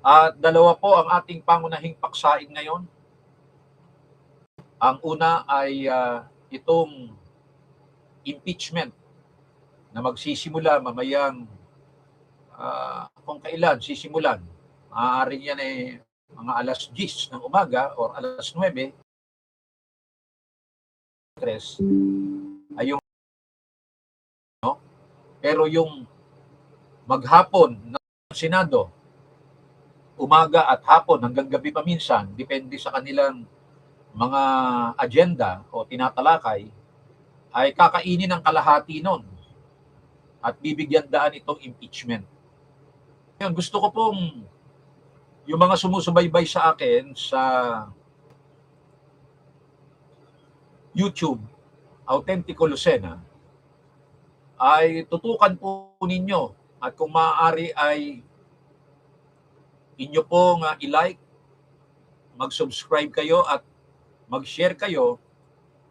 At dalawa po ang ating pangunahing paksain ngayon. Ang una ay itong impeachment na magsisimula mamayang kung kailan sisimulan. Maaaring yan mga alas 10 ng umaga or alas 9. Ay yung pero yung maghapon ng Senado, umaga at hapon hanggang gabi pa minsan, depende sa kanilang mga agenda o tinatalakay, ay kakainin ng kalahati nun at bibigyan daan itong impeachment. Ngayon, gusto ko pong yung mga sumusubaybay sa akin sa YouTube, Autentico Lucena, ay tutukan po ninyo at kung maaari ay inyo pong i-like, mag-subscribe kayo at mag-share kayo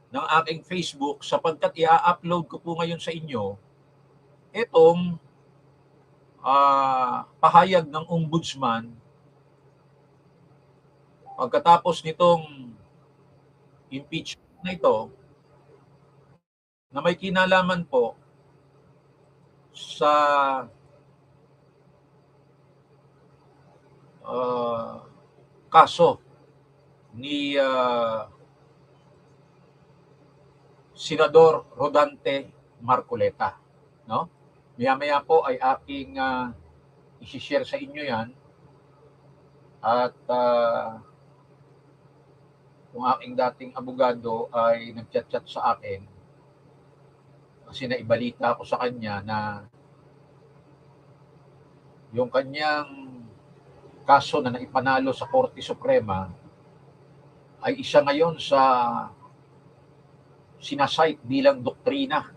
ng aking Facebook sapagkat i-upload ko po ngayon sa inyo itong pahayag ng Ombudsman pagkatapos nitong impeachment na ito na may kinalaman po sa kaso ni Senador Rodante Marcoleta, no? Maya-maya po ay aking i-share sa inyo yan at kung aking dating abogado ay nag-chat-chat sa akin kasi naibalita ko sa kanya na yung kanyang kaso na naipanalo sa Korte Suprema ay isa ngayon sa sinasite bilang doktrina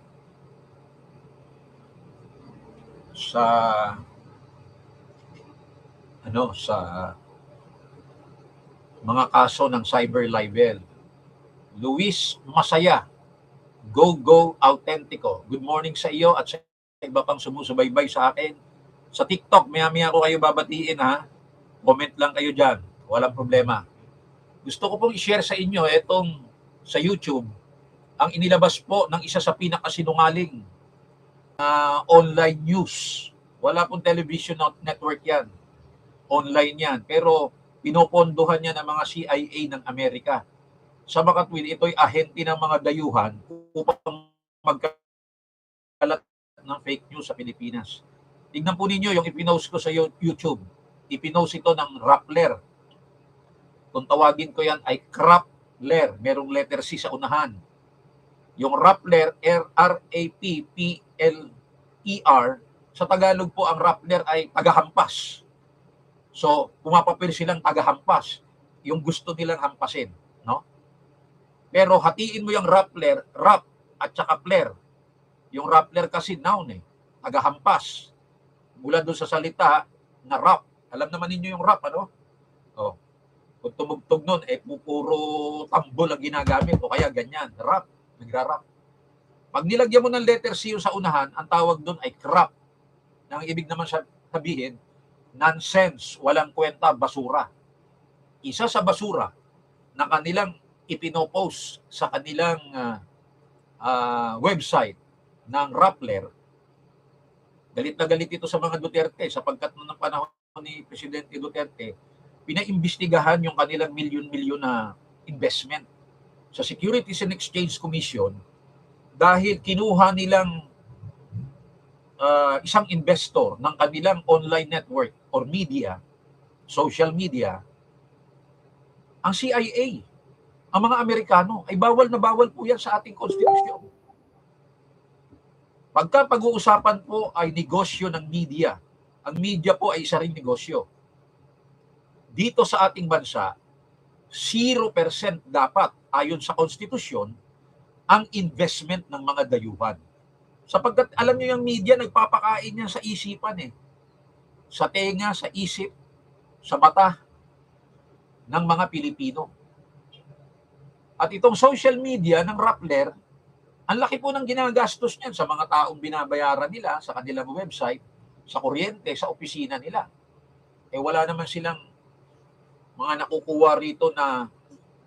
sa mga kaso ng cyber libel. Luis Masaya, Go Autentico. Good morning sa iyo at sa iba pang sumusubaybay sa akin. Sa TikTok, maya-maya ko kayo babatiin ha. Comment lang kayo dyan. Walang problema. Gusto ko pong i-share sa inyo itong sa YouTube ang inilabas po ng isa sa pinakasinungaling online news. Wala pong television network yan. Online yan. Pero pinopondohan niya ng mga CIA ng Amerika. Sa makatwid, ito'y ahente ng mga dayuhan upang magkalat ng fake news sa Pilipinas. Tignan po ninyo yung ipinost ko sa YouTube. Ipinost ito ng Rappler. Kung tawagin ko yan ay Crapler. Merong letter C sa unahan. Yung Rappler, R-A-P-P-L-E-R, sa Tagalog po ang Rappler ay tagahampas. So, pumapapil silang tagahampas. Yung gusto nilang hampasin. No? Pero hatiin mo yung Rappler, rap at saka flair. Yung Rappler kasi noun tagahampas. Mula doon sa salita na rap. Alam naman ninyo yung rap, ano? Oh. Kung tumugtog nun, puro tambol ang ginagamit o kaya ganyan, rap, nagra-rap. Pag nilagyan mo ng letter C yung sa unahan, ang tawag doon ay crap. Nang ibig naman sabihin, nonsense, walang kwenta, basura. Isa sa basura na kanilang ipinopost sa kanilang website ng Rappler. Galit na galit ito sa mga Duterte sapagkat noong panahon ni Presidente Duterte, pinaimbestigahan yung kanilang milyon-milyon na investment sa Securities and Exchange Commission dahil kinuha nilang isang investor ng kanilang online network or media, social media, ang CIA. Ang mga Amerikano ay bawal na bawal po yan sa ating konstitusyon. Pagka pag-uusapan po ay negosyo ng media, ang media po ay isa ring negosyo. Dito sa ating bansa, 0% dapat ayon sa konstitusyon ang investment ng mga dayuhan. Sapagkat alam niyo yung media nagpapakain yan sa isipan sa tenga, sa isip, sa mata ng mga Pilipino. At itong social media ng Rappler, ang laki po ng ginagastos niyan sa mga taong binabayaran nila sa kanilang website, sa kuryente, sa opisina nila. wala naman silang mga nakukuha rito na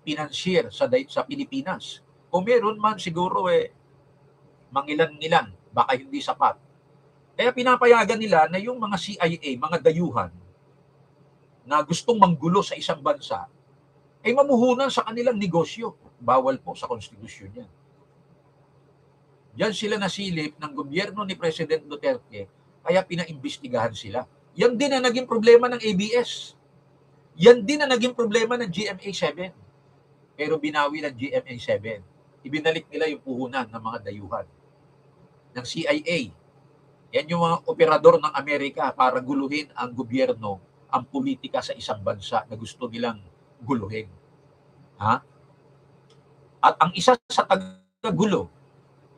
financier sa Pilipinas. Kung meron man, siguro mangilan-ngilan, baka hindi sapat. Kaya pinapayagan nila na yung mga CIA, mga dayuhan, na gustong manggulo sa isang bansa, ay mamuhunan sa kanilang negosyo. Bawal po sa konstitusyon yan. Diyan sila nasilip ng gobyerno ni President Duterte, kaya pinaimbestigahan sila. Yan din ang naging problema ng ABS. Yan din ang naging problema ng GMA7. Pero binawi ng GMA7. Ibinalik nila yung puhunan ng mga dayuhan. Ng CIA. Yan yung mga operador ng Amerika para guluhin ang gobyerno, ang politika sa isang bansa na gusto nilang guluhin. Ha? At ang isa sa tagagulo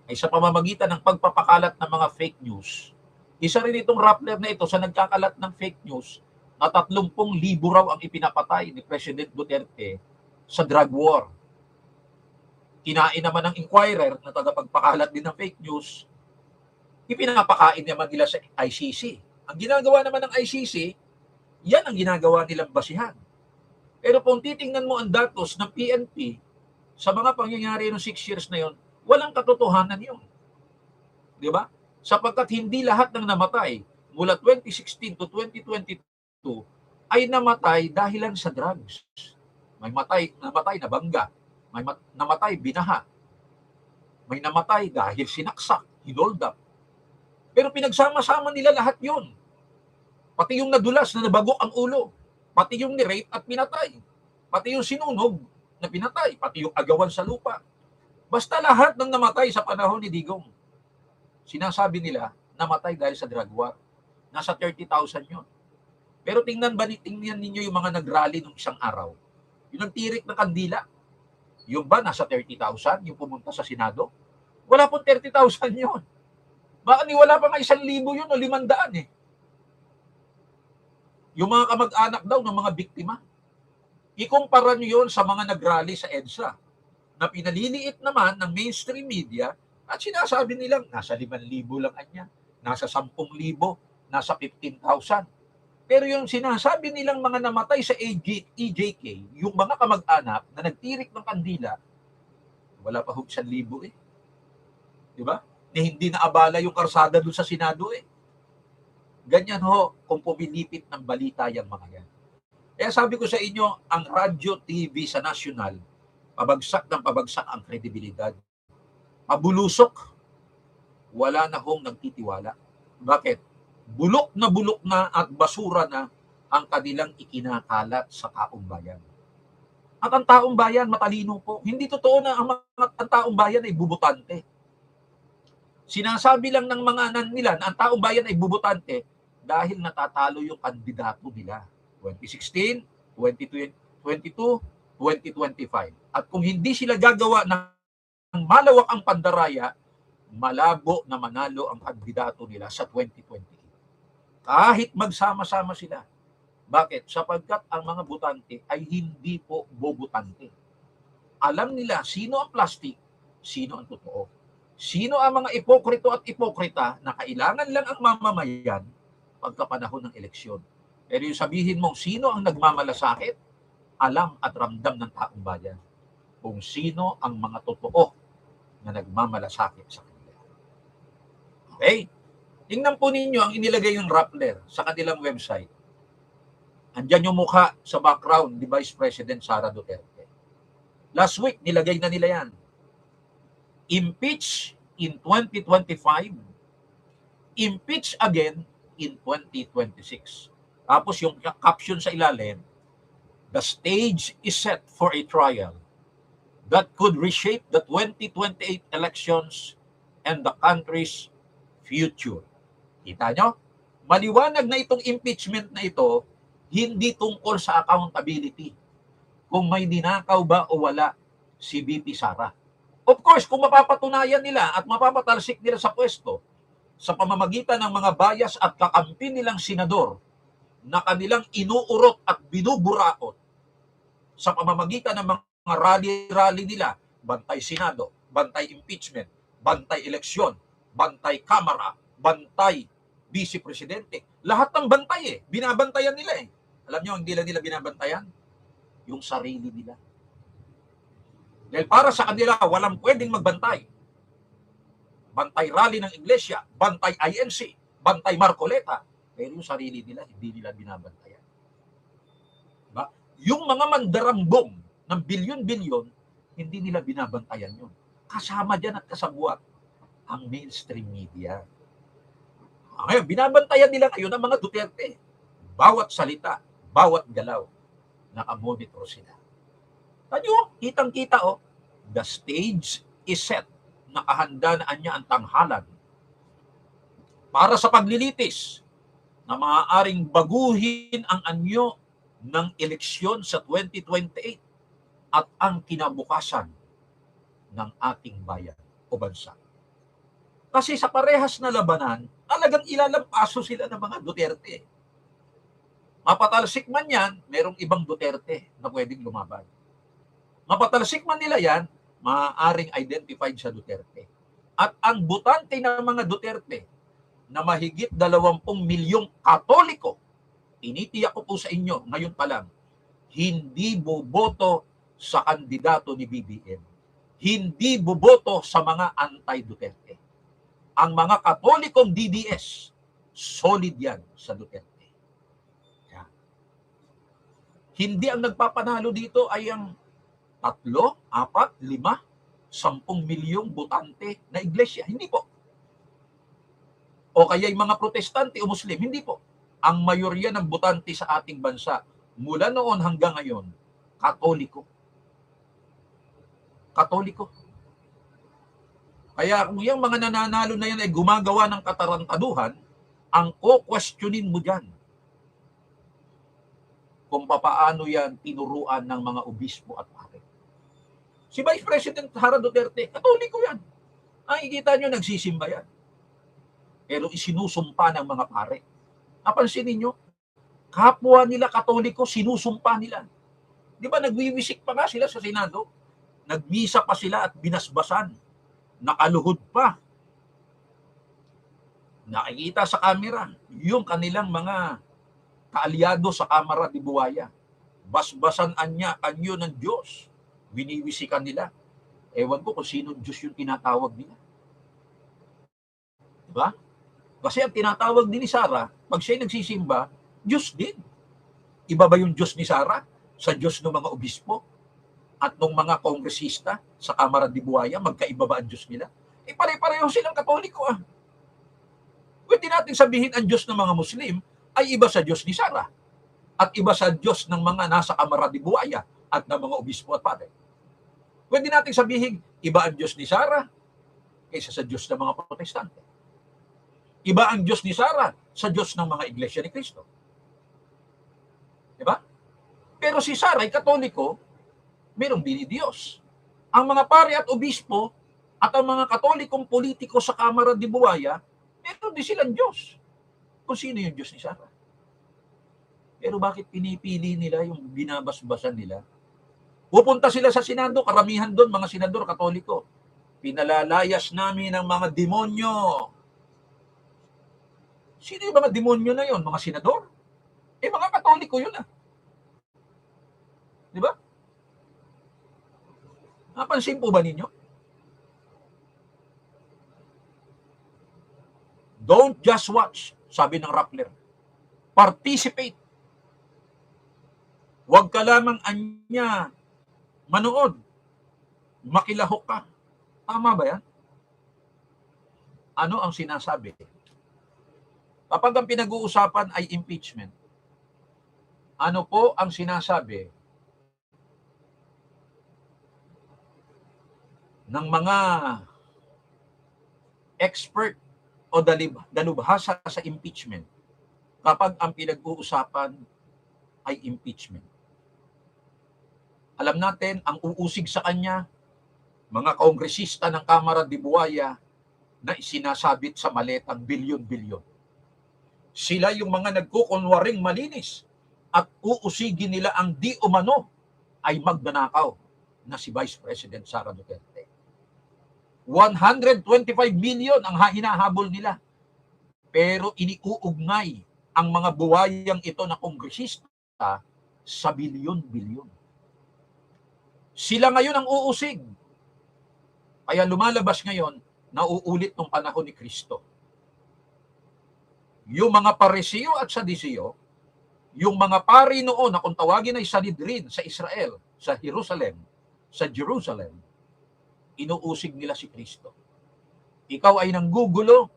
ay sa pamamagitan ng pagpapakalat ng mga fake news. Isa rin itong Rappler na ito sa nagkakalat ng fake news na 30,000 raw ang ipinapatay ni President Duterte sa drug war. Kinain naman ng Inquirer na tagapagpakalat din ng fake news, ipinapakain naman nila sa ICC. Ang ginagawa naman ng ICC, yan ang ginagawa nilang basihan. Pero kung titingnan mo ang datos ng PNP sa mga pangyayari ng 6 years na yon, walang katotohanan yun. Di ba? Sapagkat hindi lahat ng namatay mula 2016 to 2022 ay namatay dahilan sa drugs. May namatay na bangga. May namatay binaha. May namatay dahil sinaksak, hinold up. Pero pinagsama-sama nila lahat yun. Pati yung nadulas na nabagok ang ulo. Pati yung ni-rape at pinatay. Pati yung sinunog na pinatay. Pati yung agawan sa lupa. Basta lahat ng namatay sa panahon ni Digong, sinasabi nila, namatay dahil sa drug war. Nasa 30,000 yun. Pero tingnan ninyo yung mga nag-rally nung isang araw. Yung nagtirik ng kandila. Yung ba nasa 30,000, yung pumunta sa Senado? Wala pong 30,000 yun. Baka wala pa nga 1,000 yun o 500 Yung mga kamag-anak daw ng mga biktima. Ikumpara nyo yun sa mga nag-rally sa EDSA na pinaliliit naman ng mainstream media at sinasabi nilang nasa 5,000 lang anya, nasa 10,000, nasa 15,000. Pero yung sinasabi nilang mga namatay sa EJK, yung mga kamag-anak na nagtirik ng kandila, wala pa hug 1,000 eh. Di ba? Hindi naabala yung karsada doon sa Senado eh. Ganyan ho, kung pumilipit ng balita yung mga yan. Kaya sabi ko sa inyo, ang radyo, TV sa nasyonal, pabagsak ng pabagsak ang kredibilidad. Mabulusok, wala na hong nagtitiwala. Bakit? Bulok na at basura na ang kanilang ikinakalat sa taong bayan. At ang taong bayan, matalino po. Hindi totoo na ang taong bayan ay bubutante. Sinasabi lang ng mga nila na ang taong bayan ay bubutante dahil natatalo yung kandidato nila. 2016, 2022, 2025. At kung hindi sila gagawa ng malawak ang pandaraya, malabo na manalo ang kandidato nila sa 2028. Kahit magsama-sama sila. Bakit? Sapagkat ang mga butante ay hindi po bobutante. Alam nila sino ang plastic, sino ang totoo. Sino ang mga ipokrito at ipokrita na kailangan lang ang mamamayan pagkapanahon ng eleksyon. Pero yung sabihin mong sino ang nagmamalasakit, alam at ramdam ng taong bayan kung sino ang mga totoo na nagmamalasakit sa kanila. Okay? Tingnan po ninyo ang inilagay ng Rappler sa kanilang website. Andyan yung mukha sa background ni Vice President Sara Duterte. Last week, nilagay na nila yan. Impeach in 2025, impeach again in 2026. Tapos yung caption sa ilalim, the stage is set for a trial that could reshape the 2028 elections and the country's future. Kita nyo? Maliwanag na itong impeachment na ito, hindi tungkol sa accountability. Kung may ninakaw ba o wala si VP Sara. Of course, kung mapapatunayan nila at mapapatalsik nila sa pwesto sa pamamagitan ng mga bias at kakampi nilang senador na kanilang inuurot at binuburaot sa pamamagitan ng mga rally-rally nila, bantay Senado, bantay impeachment, bantay eleksyon, bantay Kamara, bantay Vice Presidente, Lahat ng bantay binabantayan nila Alam niyo, hindi lang nila binabantayan yung sarili nila. Dahil para sa kanila, walang pwedeng magbantay. Bantay rally ng iglesia, bantay INC, bantay Marcoleta. Pero yung sarili nila, hindi nila binabantayan. Diba? Yung mga mandarambong ng bilyon-bilyon, hindi nila binabantayan yun. Kasama dyan at kasabuat ang mainstream media. Ngayon, binabantayan nila ngayon ang mga Duterte. Bawat salita, bawat galaw, nakamonitor sila. Tanyo, kitang-kita the stage is set. Nakahanda na niya ang tanghalan para sa paglilitis na maaaring baguhin ang anyo ng eleksyon sa 2028 at ang kinabukasan ng ating bayan o bansa. Kasi sa parehas na labanan, talagang ilalampaso sila ng mga Duterte. Mapatalsik man yan, merong ibang Duterte na pwedeng lumaban. Mapatalsik man nila yan, maaaring identified sa Duterte. At ang butante ng mga Duterte na mahigit 20 milyong Katoliko, tinitiyak ko po sa inyo ngayon pa lang, hindi boboto sa kandidato ni BBM. Hindi boboto sa mga anti-Duterte. Ang mga Katolikong DDS, solid yan sa Duterte. Yan. Hindi ang nagpapanalo dito ay ang 3, 4, 5, 10 milyong botante na iglesia. Hindi po. O kaya yung mga protestante o Muslim. Hindi po. Ang mayorya ng botante sa ating bansa, mula noon hanggang ngayon, Katoliko. Katoliko. Kaya kung yung mga nananalo na yan ay gumagawa ng katarantaduhan, ang questionin mo dyan kung papaano yan tinuruan ng mga obispo at pare. Si Vice President Sara Duterte, Katoliko yan. Nakikita nyo, nagsisimba yan. Pero isinusumpa ng mga pare. Napansin ninyo, kapwa nila Katoliko, sinusumpa nila. Di ba nagwiwisik pa nga sila sa Senado? Nagmisa pa sila at binasbasan. Nakaluhod pa. Nakikita sa kamera yung kanilang mga kaalyado sa Kamara de Buaya. Basbasan anyo ng Diyos. Biniwisikan nila. Ewan ko kung sino Diyos yung tinatawag nila. Diba? Kasi ang tinatawag din ni Sara, pag siya nagsisimba, Diyos din. Iba ba yung Diyos ni Sara sa Diyos ng mga obispo at ng mga kongresista sa Kamara de Buaya? Magkaiba ba ang Diyos nila? Pare-pareho silang Katoliko Pwede natin sabihin ang Diyos ng mga Muslim ay iba sa Diyos ni Sara at iba sa Diyos ng mga nasa Kamara de Buaya at ng mga obispo at padre. Pwede natin sabihin, iba ang Diyos ni Sara kaysa sa Diyos ng mga protestante. Iba ang Diyos ni Sara sa Diyos ng mga iglesia ni Cristo. Diba? Pero si Sara ay Katoliko, mayroong dinidiyos. Ang mga pare at obispo at ang mga Katolikong politiko sa Kamara de Buaya, meron din silang Diyos. Kung sino yung Diyos ni Sara. Pero bakit pinipili nila yung binabasbasan nila? Pupunta sila sa Senado, karamihan doon, mga senador Katoliko. Pinalalayas namin ang mga demonyo. Sino yung mga demonyo na yon? Mga senador? Mga Katoliko yun Di ba? Napansin po ba ninyo? Don't just watch, sabi ng Rappler. Participate. Huwag ka lamang anya manood. Makilahok ka. Tama ba yan? Ano ang sinasabi? Kapag ang pinag-uusapan ay impeachment, ano po ang sinasabi ng mga expert o dalubhasa sa impeachment kapag ang pinag-uusapan ay impeachment? Alam natin, ang uusig sa kanya, mga kongresista ng Kamara de Buaya na isinasabit sa maletang bilyon-bilyon. Sila yung mga nagkukunwaring malinis at uusigin nila ang di umano ay magnanakaw na si Vice President Sara Duterte. 125 million ang hinahabol nila. Pero iniuugnay ang mga buwayang ito na kongresista sa bilyon-bilyon. Sila ngayon ang uusig. Kaya lumalabas ngayon, nauulit ng panahon ni Kristo. Yung mga Pariseo at Sadiseo, yung mga pari noon na kung tawagin ay Sanhedrin sa Israel, sa Jerusalem, inuusig nila si Kristo. Ikaw ay nanggugulo,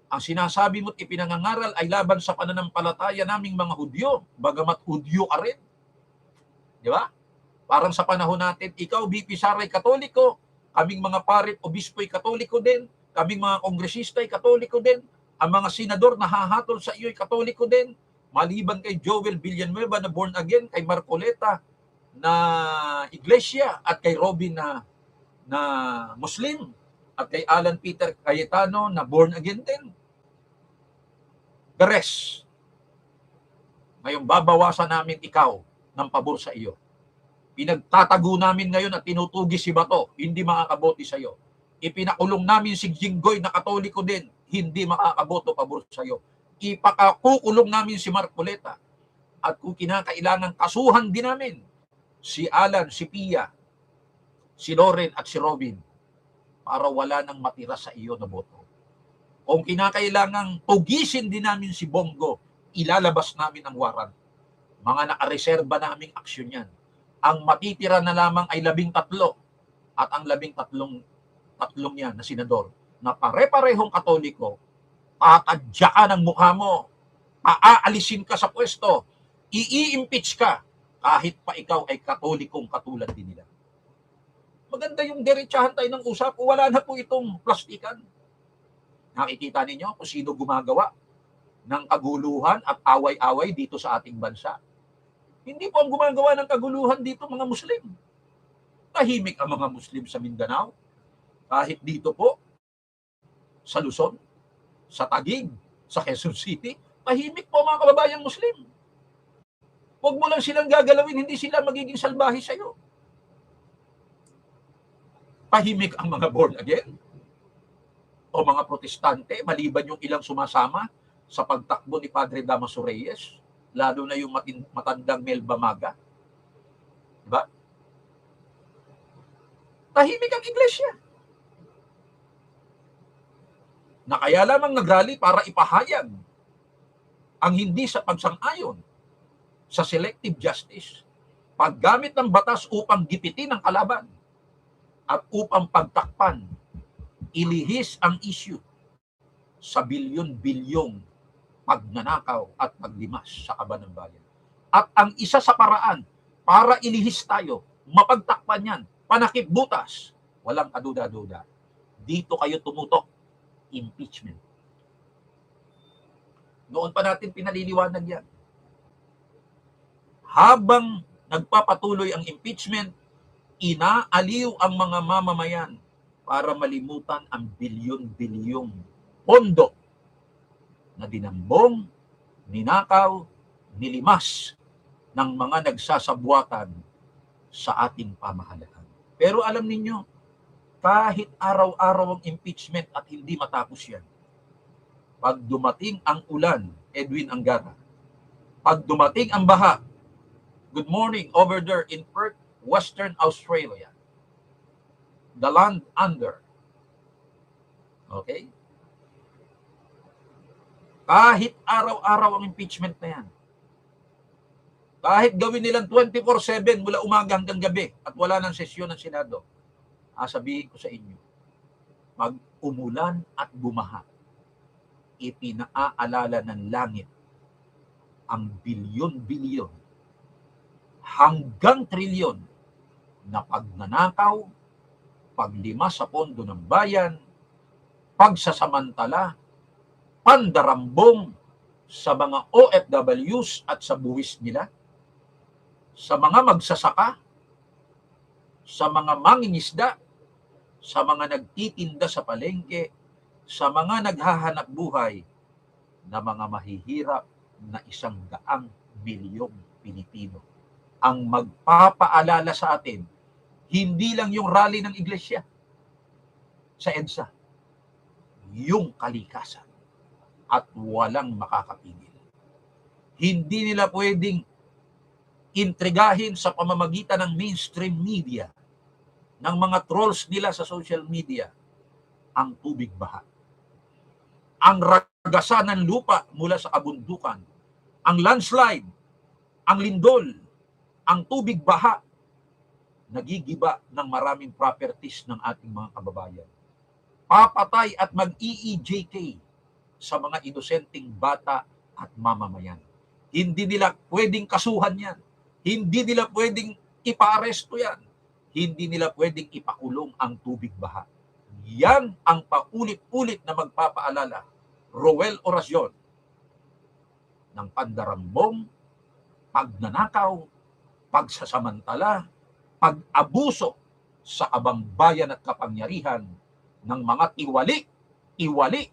ang sinasabi mo't ipinangangaral ay laban sa pananampalataya naming mga Hudyo, bagamat Hudyo ka rin. Di ba? Parang sa panahon natin, ikaw, BP Sara, ay Katoliko, kaming mga parit, obispo ay Katoliko din, kaming mga kongresista ay Katoliko din, ang mga senador na hahatol sa iyo ay Katoliko din, maliban kay Joel Villanueva na born again, kay Marcoleta na Iglesia, at kay Robin na Muslim, at kay Alan Peter Cayetano na born again din. The rest, ngayong babawasan namin ikaw ng pabor sa iyo. Pinagtatago namin ngayon at tinutugis si Bato, hindi makakabote sa iyo. Ipinakulong namin si Jinggoy na Katoliko din, hindi makakaboto pabor sa iyo. Ipakakukulong namin si Marcoleta. At kung kinakailangan, kasuhan din namin si Alan, si Pia, si Loren at si Robin para wala nang matira sa iyo na boto. Kung kinakailangang tugisin din namin si Bongo, ilalabas namin ang warrant. Mga nakareserba naming aksyon yan. Ang matitira na lamang ay 13 at ang 13 yan na senador na pare-parehong Katoliko, tatadyakan ang mukha mo, aaalisin ka sa pwesto, i-impeach ka, kahit pa ikaw ay Katolikong katulad din nila. Maganda yung diretsahan tayo ng usap, wala na po itong plastikan. Nakikita ninyo kung sino gumagawa ng kaguluhan at away-away dito sa ating bansa. Hindi po ang gumagawa ng kaguluhan dito mga Muslim. Tahimik ang mga Muslim sa Mindanao. Kahit dito po, sa Luzon, sa Taguig, sa Quezon City, tahimik po mga kababayang Muslim. Huwag mo lang silang gagalawin, hindi sila magiging salbahe sa iyo. Tahimik ang mga born again o mga protestante, maliban yung ilang sumasama sa pagtakbo ni Padre Damaso Reyes, lalo na yung matandang Melba Maga. Diba? Tahimik ang iglesia. Na kaya lamang nagrally para ipahayag ang hindi sa pagsang-ayon sa selective justice, paggamit ng batas upang gipitin ang kalaban at upang pagtakpan, ilihis ang issue sa bilyon-bilyong pagnanakaw at paglimas sa kaban ng bayan. At ang isa sa paraan para ilihis tayo, mapagtakpan yan, panakip butas, walang kaduda-duda. Dito kayo tumutok, impeachment. Noon pa natin pinaliliwanag yan. Habang nagpapatuloy ang impeachment, inaaliw ang mga mamamayan para malimutan ang bilyon-bilyong pondo na dinambong, ninakaw, nilimas ng mga nagsasabuatan sa ating pamahalaan. Pero alam ninyo, kahit araw-araw ang impeachment at hindi matapos yan, pag dumating ang ulan, Edwin Angara, pag dumating ang baha, good morning over there in Perth, Western Australia, the land under. Okay? Kahit araw-araw ang impeachment na yan, kahit gawin nilang 24/7 mula umaga hanggang gabi at wala ng sesyon ng Senado, sabihin ko sa inyo, pag umulan at bumaha, ipinaalala ng langit ang bilyon-bilyon hanggang trilyon na pagnanakaw, paglimas sa pondo ng bayan, pagsasamantala, pandarambong sa mga OFWs at sa buwis nila, sa mga magsasaka, sa mga mangingisda, sa mga nagtitinda sa palengke, sa mga naghahanap buhay na mga mahihirap na 100 milyong Pilipino. Ang magpapaalala sa atin, hindi lang yung rally ng iglesia sa EDSA, yung kalikasan. at walang makakapigil. Hindi nila pwedeng intrigahin sa pamamagitan ng mainstream media, ng mga trolls nila sa social media, ang tubig baha. Ang ragasan ng lupa mula sa kabundukan, ang landslide, ang lindol, ang tubig baha, nagigiba ng maraming properties ng ating mga kababayan. Papatay at mag-EEJK sa mga inosenteng bata at mamamayan. Hindi nila pwedeng kasuhan yan. Hindi nila pwedeng ipaaresto yan. Hindi nila pwedeng ipakulong ang tubig baha. Yan ang paulit-ulit na magpapaalala, Roel Oracion, ng pandarambong, pagnanakaw, pagsasamantala, pag-abuso sa kabangbayan at kapangyarihan ng mga iwali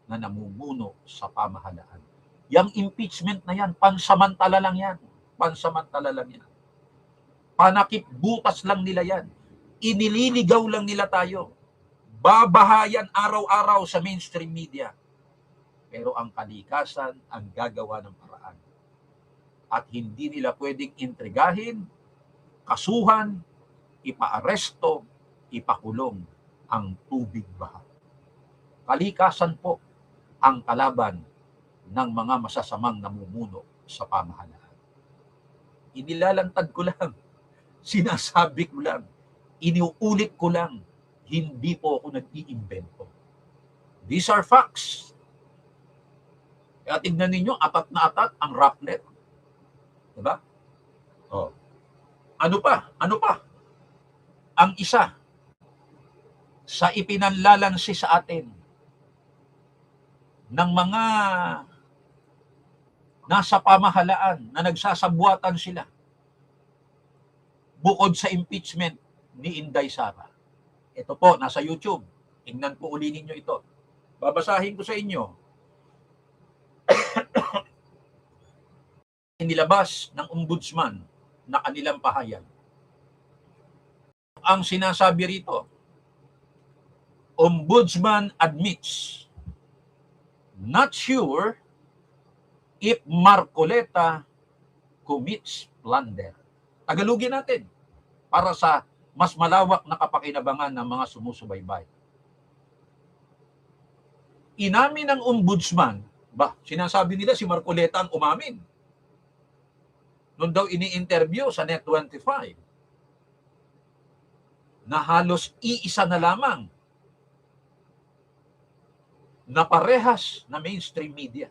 na namumuno sa pamahalaan. Yang impeachment na yan, pansamantala lang yan. Pansamantala lang yan. Panakip butas lang nila yan. Inililigaw lang nila tayo. Babahayan araw-araw sa mainstream media. Pero ang kalikasan ang gagawa ng paraan. At hindi nila pwedeng intrigahin, kasuhan, ipaaresto, ipakulong ang tubig baha. Kalikasan po ang kalaban ng mga masasamang namumuno sa pamahalaan. Inilalantad ko lang, sinasabi ko lang, iniuulit ko lang, hindi po ako nag-iimbento. These are facts. Kaya tignan ninyo, atat na atat ang Rappler. Diba? Oh. Ano pa? Ang isa sa ipinanlalansi sa atin ng mga nasa pamahalaan na nagsasabuatan sila bukod sa impeachment ni Inday Sara. Ito po, nasa YouTube. Tingnan po uli ninyo ito. Babasahin ko sa inyo. Inilabas ng ombudsman na kanilang pahayag. Ang sinasabi rito, Ombudsman admits not sure if Marcoleta commits plunder. Tagalogin natin para sa mas malawak na kapakinabangan ng mga sumusubaybay. Inamin ng ombudsman, sinasabi nila si Marcoleta ang umamin. Noon daw ini-interview sa Net25 na halos iisa na lamang na parehas na mainstream media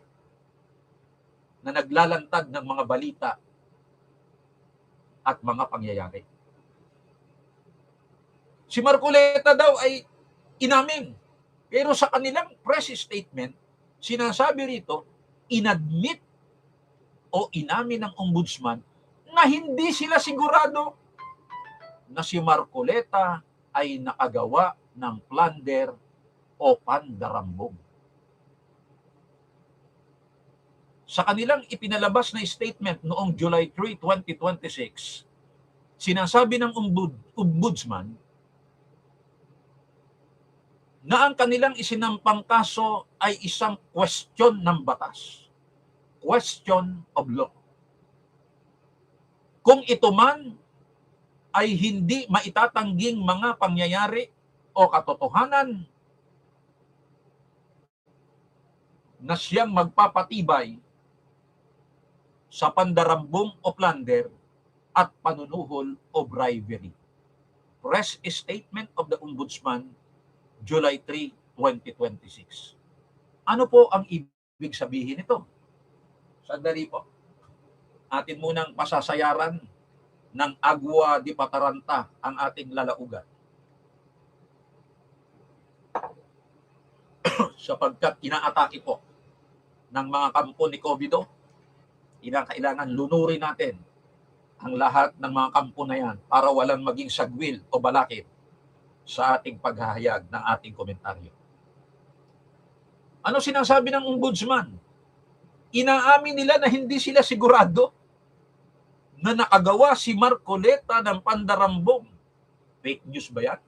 na naglalantad ng mga balita at mga pangyayari. Si Marcoleta daw ay inamin. Pero sa kanilang press statement, sinasabi rito, inadmit o inamin ng ombudsman na hindi sila sigurado na si Marcoleta ay nakagawa ng plunder o pandarambong. Sa kanilang ipinalabas na statement noong July 3, 2026, sinasabi ng ombudsman na ang kanilang isinampang kaso ay isang question ng batas. Question of law. Kung ito man ay hindi maitatangging mga pangyayari o katotohanan na siyang magpapatibay sa pandarambong o plunder at panunuhol o bribery. Press statement of the Ombudsman, July 3, 2026. Ano po ang ibig sabihin nito? Sandali po. Atin munang pasasayaran ng Agua de Pataranta ang ating lalaugan. Sapagkat inaatake po ng mga kampo ni Covido, kailangan lunurin natin ang lahat ng mga kampo na yan para walang maging sagwil o balakid sa ating paghahayag ng ating komentaryo. Ano sinasabi ng ombudsman? Inaamin nila na hindi sila sigurado na nakagawa si Marcoleta ng pandarambong. Fake news ba yan?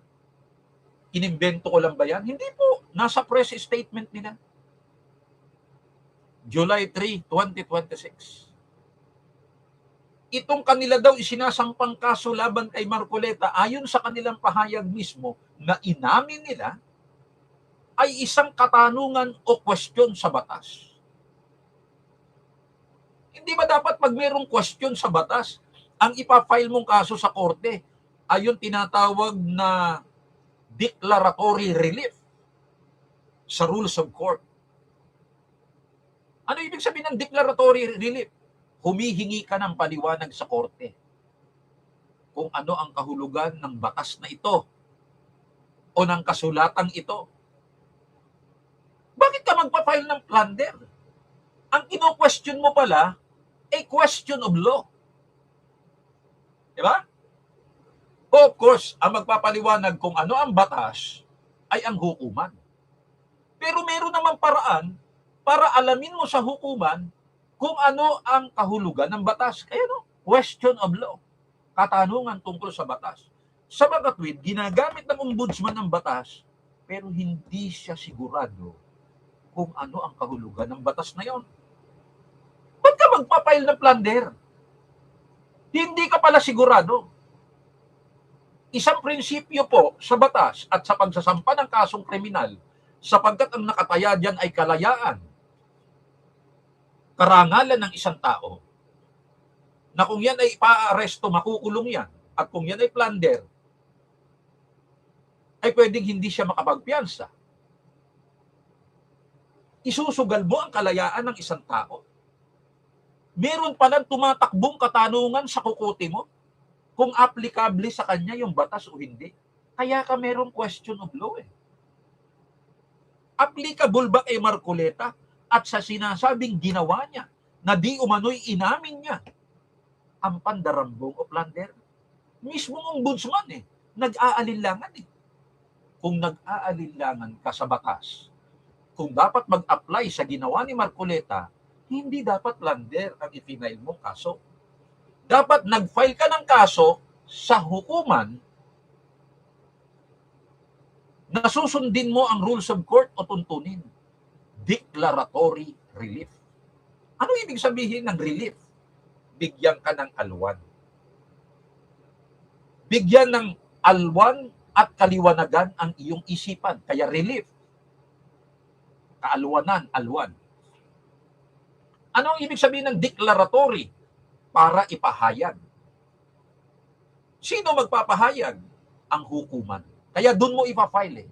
Inimbento ko lang ba yan? Hindi po. Nasa press statement nila. July 3, 2026. Itong kanila daw isinasampang kaso laban kay Marcoleta, ayon sa kanilang pahayag mismo na inamin nila, ay isang katanungan o question sa batas. Hindi ba dapat pag mayroong question sa batas, ang ipafile mong kaso sa korte ay yung tinatawag na declaratory relief sa rules of court? Ano ibig sabihin ng declaratory relief? Humihingi ka ng paliwanag sa korte kung ano ang kahulugan ng batas na ito o ng kasulatang ito. Bakit ka magpa-file ng plunder? Ang kino-question mo pala ay question of law. Di ba? Of course, ang magpapaliwanag kung ano ang batas ay ang hukuman. Pero meron namang paraan para alamin mo sa hukuman kung ano ang kahulugan ng batas. Kaya question of law, katanungan tungkol sa batas. Sa Bagatwid, ginagamit ng ombudsman ng batas, pero hindi siya sigurado kung ano ang kahulugan ng batas na yon. Ba't ka magpapile ng plunder? Hindi ka pala sigurado. Isang prinsipyo po sa batas at sa pagsasampa ng kasong kriminal, sapagkat ang nakataya dyan ay kalayaan, karangalan ng isang tao, na kung yan ay ipaaresto, makukulong yan. At kung yan ay plunder, ay pwedeng hindi siya makapagpiyansa. Isusugal mo ang kalayaan ng isang tao. Meron palang tumatakbong katanungan sa kukote mo kung applicable sa kanya yung batas o hindi. Kaya ka merong question of law eh. Applicable ba kay Marcoleta at sa sinasabing ginawa niya na di umano'y inamin niya ang pandarambong o plunder? Mismong ombudsman nag-aalinlangan Kung nag-aalinlangan ka sa batas, kung dapat mag-apply sa ginawa ni Marcoleta, hindi dapat plunder ang i-file mong kaso. Dapat nag-file ka ng kaso sa hukuman na susundin mo ang rules of court o tuntunin. Declaratory relief. Ano ibig sabihin ng relief? Bigyan ka ng alwan. Bigyan ng alwan at kaliwanagan ang iyong isipan. Kaya relief. Kaalwanan, alwan. Ano ang ibig sabihin ng declaratory? Para ipahayag. Sino magpapahayag? Ang hukuman. Kaya doon mo ipafile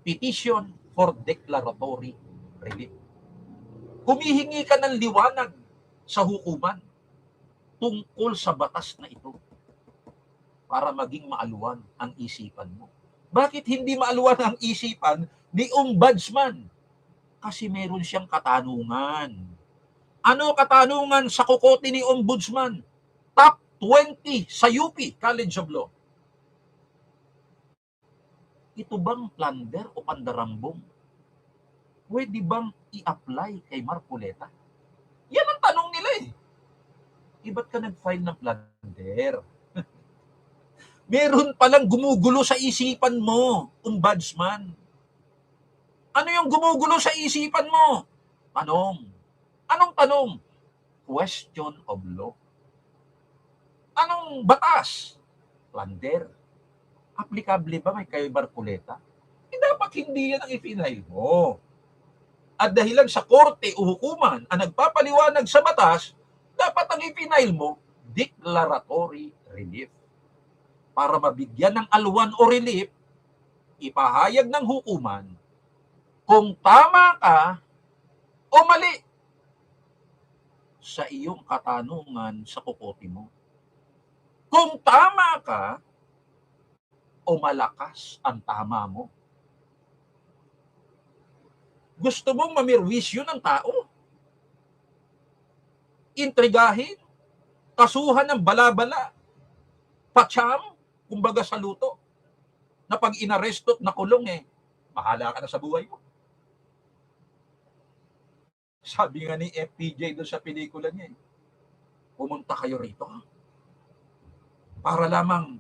Petition for declaratory relief. Humihingi ka ng liwanag sa hukuman tungkol sa batas na ito para maging maaluan ang isipan mo. Bakit hindi maaluan ang isipan ni ombudsman? Kasi meron siyang katanungan. Ano katanungan sa kukote ni ombudsman? Top 20 sa UP College of Law. Ito bang plunder o pandarambong? Pwede bang i-apply kay Marcoleta? Yan ang tanong nila Ba't ka nag-file ng plunder? Meron palang gumugulo sa isipan mo, ombudsman. Ano yung gumugulo sa isipan mo? Tanong. Anong tanong? Question of law. Anong batas? Plunder. Applicable ba may kay Marcoleta? Dapat hindi yan ang i-file mo. At dahilan sa korte o hukuman ang nagpapaliwanag sa batas, dapat ang i-file mo, declaratory relief. Para mabigyan ng alwan o relief, ipahayag ng hukuman kung tama ka o mali sa iyong katanungan sa kukote mo. Kung tama ka o malakas ang tama mo. Gusto mong mamirwisyo ng tao? Intrigahin? Kasuhan ng bala-bala? Patsam? Kumbaga sa luto? Na pag inaresto at nakulong bahala ka na sa buhay mo. Sabi nga ni FPJ doon sa pelikula niya pumunta kayo rito para lamang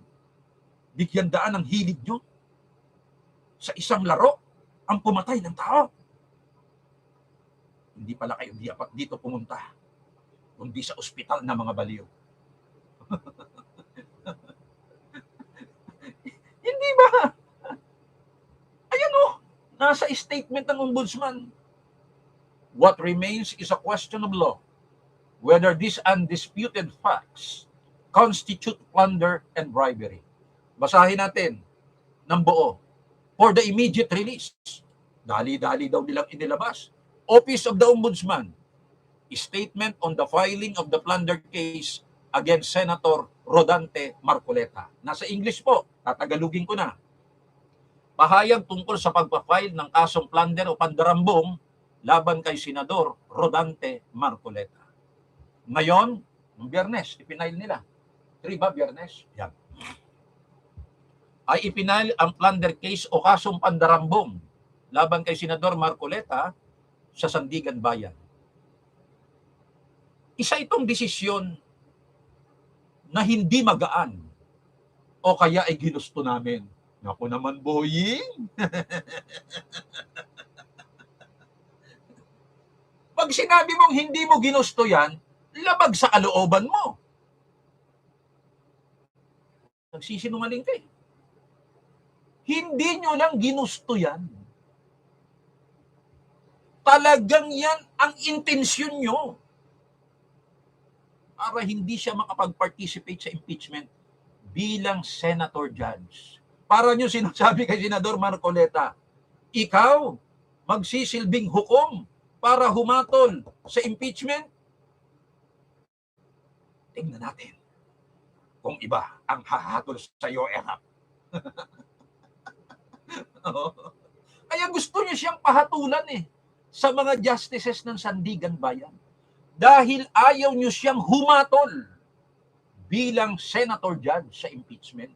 bigyan daan ng hilig nyo sa isang laro ang pumatay ng tao. Hindi pala kayo dito pumunta, kundi sa ospital na mga baliw. Hindi ba? Ayan o, nasa statement ng ombudsman. What remains is a question of law, whether these undisputed facts constitute plunder and bribery. Basahin natin ng buo. For the immediate release, dali-dali daw nilang inilabas. Office of the Ombudsman, statement on the filing of the plunder case against Senator Rodante Marcoleta. Nasa English po, tatagalugin ko na. Pahayag tungkol sa pagpa-file ng kasong plunder o pandarambong laban kay Senador Rodante Marcoleta. Ngayon, Biyernes, ipinail nila. 3 ba, Biyernes? Yan. Ay ipinail ang plunder case o kasong pandarambong laban kay Senador Marcoleta sa Sandigan Bayan. Isa itong desisyon na hindi magaan o kaya ay ginusto namin. Naku naman, boying! Pag sinabi mong hindi mo ginusto yan, labag sa kalooban mo. Nagsisinungaling ka eh. Hindi nyo lang ginusto yan. Talagang yan ang intensyon nyo para hindi siya makapag-participate sa impeachment bilang senator judge. Para nyo sinasabi kay Senador Marcoleta, ikaw magsisilbing hukom para humatol sa impeachment? Tingnan natin kung iba ang hahatol sa iyo, Erap. Kaya gusto niya siyang pahatulan sa mga justices ng Sandigan Bayan. Dahil ayaw niyo siyang humatol bilang senator judge sa impeachment.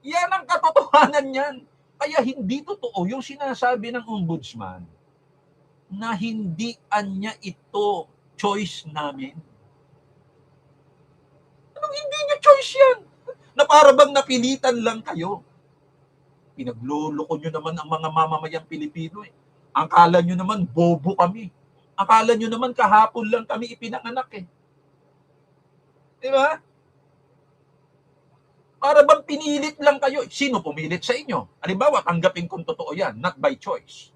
Yan ang katotohanan niyan. Kaya hindi totoo yung sinasabi ng ombudsman na hindi anya ito choice namin. Anong hindi niyo choice yan? Na para bang napilitan lang kayo? Pinagluloko nyo naman ang mga mamamayang Pilipino eh. Akala nyo naman bobo kami. Akala nyo naman kahapon lang kami ipinanganak eh. Di ba? Para bang pinilit lang kayo. Sino pumilit sa inyo? Halimbawa, tanggapin kung totoo yan, not by choice.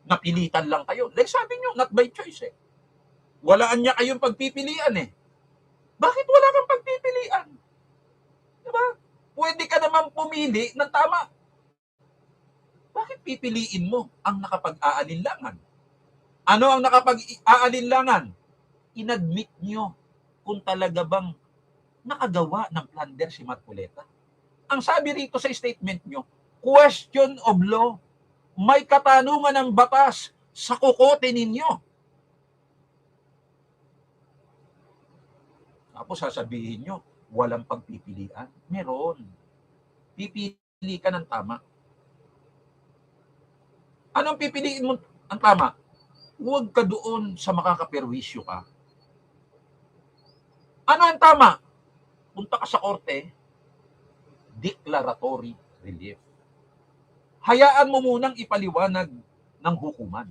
Napilitan lang kayo. Like sabi nyo, not by choice eh. Walaan niya kayong pagpipilian eh. Bakit wala kang pagpipilian? Di ba? Pwede ka naman pumili ng tama. Bakit pipiliin mo ang nakapag-aalinlangan? Ano ang nakapag-aalinlangan? Inadmit nyo kung talaga bang nakagawa ng plunder si Marcoleta. Ang sabi rito sa statement nyo, question of law, may katanungan ng batas sa kukote ninyo. Tapos sasabihin nyo, walang pagpipilian. Meron. Pipili ka ng tama. Anong pipiliin mo ang tama? Huwag ka doon sa makakaperwisyo ka. Ano ang tama? Punta ka sa korte, declaratory relief. Hayaan mo munang ipaliwanag ng hukuman.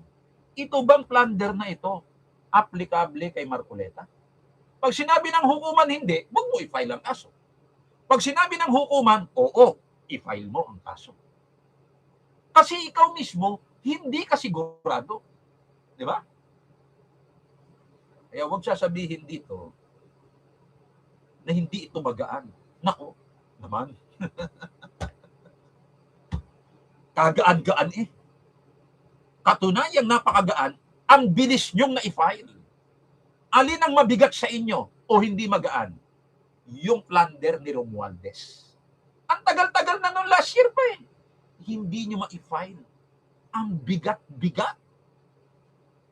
Ito bang plunder na ito applicable kay Marcoleta? Pag sinabi ng hukuman hindi, huwag mo i-file ang kaso. Pag sinabi ng hukuman, oo, i-file mo ang kaso. Kasi ikaw mismo, hindi ka sigurado. Di ba? Kaya huwag sasabihin dito na hindi ito magaan. Nako, naman. Kagaan-gaan eh. Katunayang napakagaan, ang bilis nyong na-file. Alin ang mabigat sa inyo o hindi magaan? Yung plunder ni Romualdez. Ang tagal-tagal na noong last year pa eh. Hindi nyo ma-file. Ang bigat-bigat.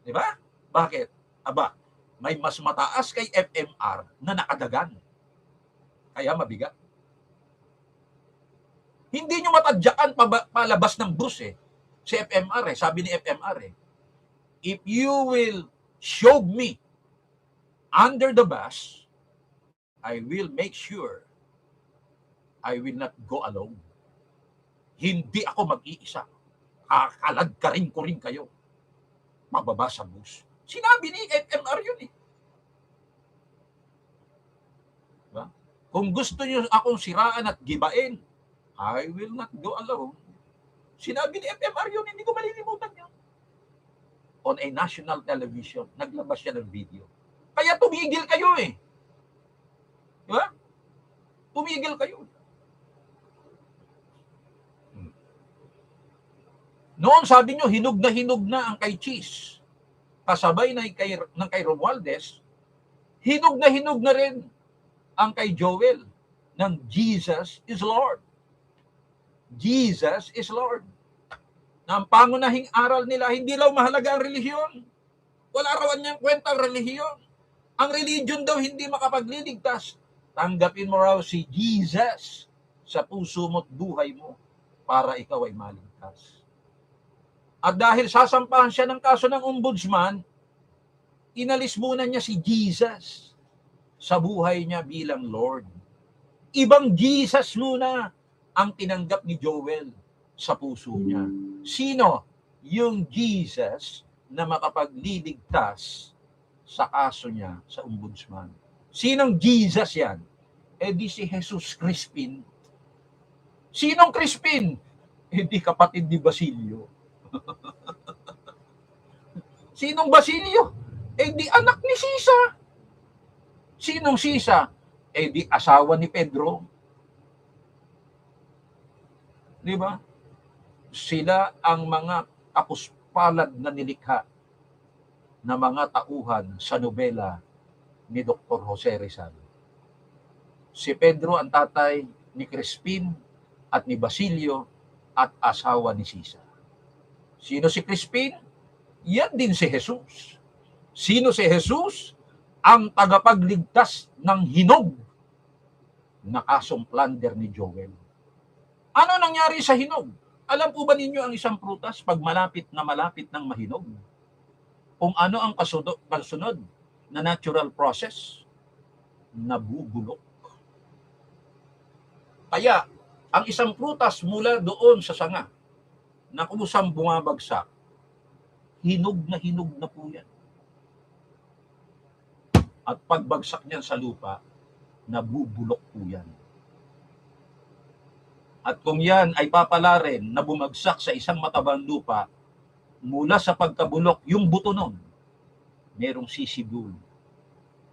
Di ba? Bakit? Aba, may mas mataas kay FMR na nakadagan. Kaya mabigat. Hindi nyo matadyakan palabas ng bus eh. Si FMR eh. Sabi ni FMR eh. If you will show me under the bus, I will make sure I will not go alone. Hindi ako mag-iisa. Kakalagkarin ko rin kayo. pababa sa bus. Sinabi ni FMR yun eh. Diba? Kung gusto niyo akong siraan at gibain, I will not go alone. Sinabi ni FMR yun, hindi ko malilimutan yun. On a national television, naglabas siya ng video. Kaya tumigil kayo eh. Diba? Tumigil kayo. Noon sabi nyo, hinog na ang kay Cheese. Kasabay na ng kay Romualdez, hinog na rin ang kay Joel ng Jesus is Lord. Jesus is Lord. Na ang pangunahing aral nila, hindi raw mahalaga ang relihiyon. Wala raw niyang kwentang relihiyon. Ang religion daw hindi makapagliligtas. Tanggapin mo raw si Jesus sa puso mo't buhay mo para ikaw ay maligtas. At dahil sasampahan siya ng kaso ng ombudsman, inalis muna niya si Jesus sa buhay niya bilang Lord. Ibang Jesus muna ang tinanggap ni Joel sa puso niya. Sino? Yung Jesus na makapagliligtas sa kaso niya sa ombudsman. Sinong Jesus yan? Eh di si Jesus Crispin. Sinong Crispin? Eh di kapatid ni Basilio. Sinong Basilio? Eh di anak ni Sisa. Sinong Sisa? Eh di asawa ni Pedro. Di ba? Sila ang mga kapuspalad na nilikha na mga tauhan sa nobela ni Dr. Jose Rizal. Si Pedro ang tatay ni Crispin at ni Basilio at asawa ni Sisa. Sino si Crispin? Yan din si Jesus. Sino si Jesus? Ang tagapagligtas ng hinog na kasong plunder ni Joel. Ano nangyari sa hinog? Alam po ba ninyo ang isang prutas pag malapit ng mahinog? Kung ano ang kasunod na natural process? Nabubulok. Kaya, ang isang prutas mula doon sa sanga, na kusang bumabagsak, hinog na po yan. At pagbagsak niyan sa lupa, nabubulok po yan. At kung yan ay papalarin na bumagsak sa isang matabang lupa, mula sa pagkabulok, yung buto nun, merong sisibol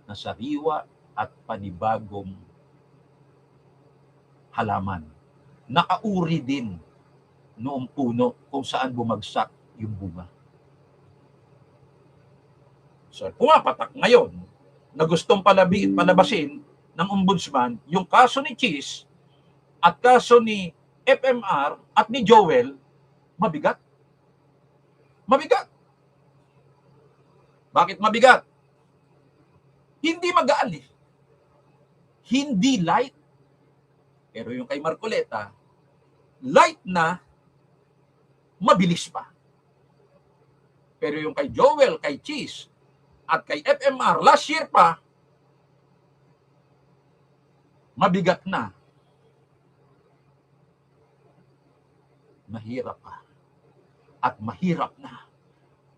na sariwa at panibagong halaman. Nakauri din noong puno kung saan bumagsak yung bunga. So, pumapatak ngayon na gustong palabasin ng ombudsman yung kaso ni Cheese at kaso ni FMR at ni Joel, mabigat. Mabigat. Bakit mabigat? Hindi magaan eh. Hindi light. Pero yung kay Marcoleta, light na, mabilis pa. Pero yung kay Joel, kay Cheese, at kay FMR, last year pa, mabigat na. Mahirap pa. At mahirap na.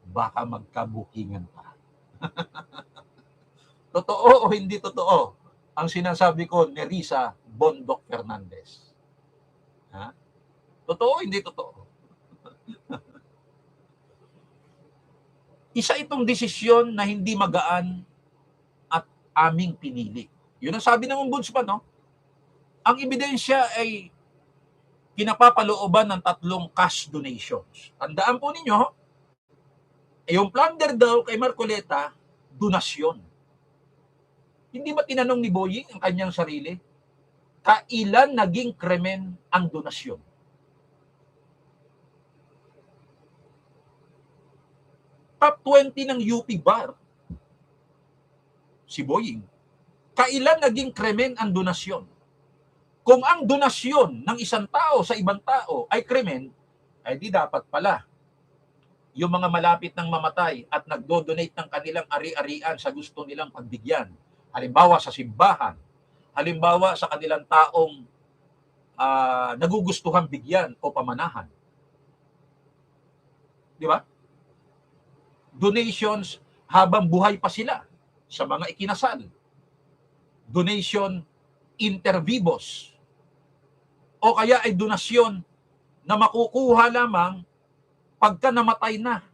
Baka magkabukingan pa. Totoo o hindi totoo ang sinasabi ko ni Risa Bondoc Fernandez? Ha? Totoo o hindi totoo? Isa itong desisyon na hindi magaan at aming pinili. Yun ang sabi ng ombudsman, no? Ang ebidensya ay pinapapalooban ng 3 cash donations. Tandaan po ninyo, yung plunder daw kay Marcoleta, donasyon. Hindi ba tinanong ni Boying ang kanyang sarili? Kailan naging krimen ang donasyon? Top 20 ng UP Bar, si Boying. Kailan naging krimen ang donasyon? Kung ang donasyon ng isang tao sa ibang tao ay krimen, ay di dapat pala yung mga malapit ng mamatay at nagdo-donate ng kanilang ari-arian sa gusto nilang pagbigyan. Halimbawa sa simbahan, halimbawa sa kanilang taong nagugustuhan bigyan o pamanahan. Di ba? Donations habang buhay pa sila sa mga ikinasal. Donation inter vivos. O kaya ay donasyon na makukuha lamang pagka namatay na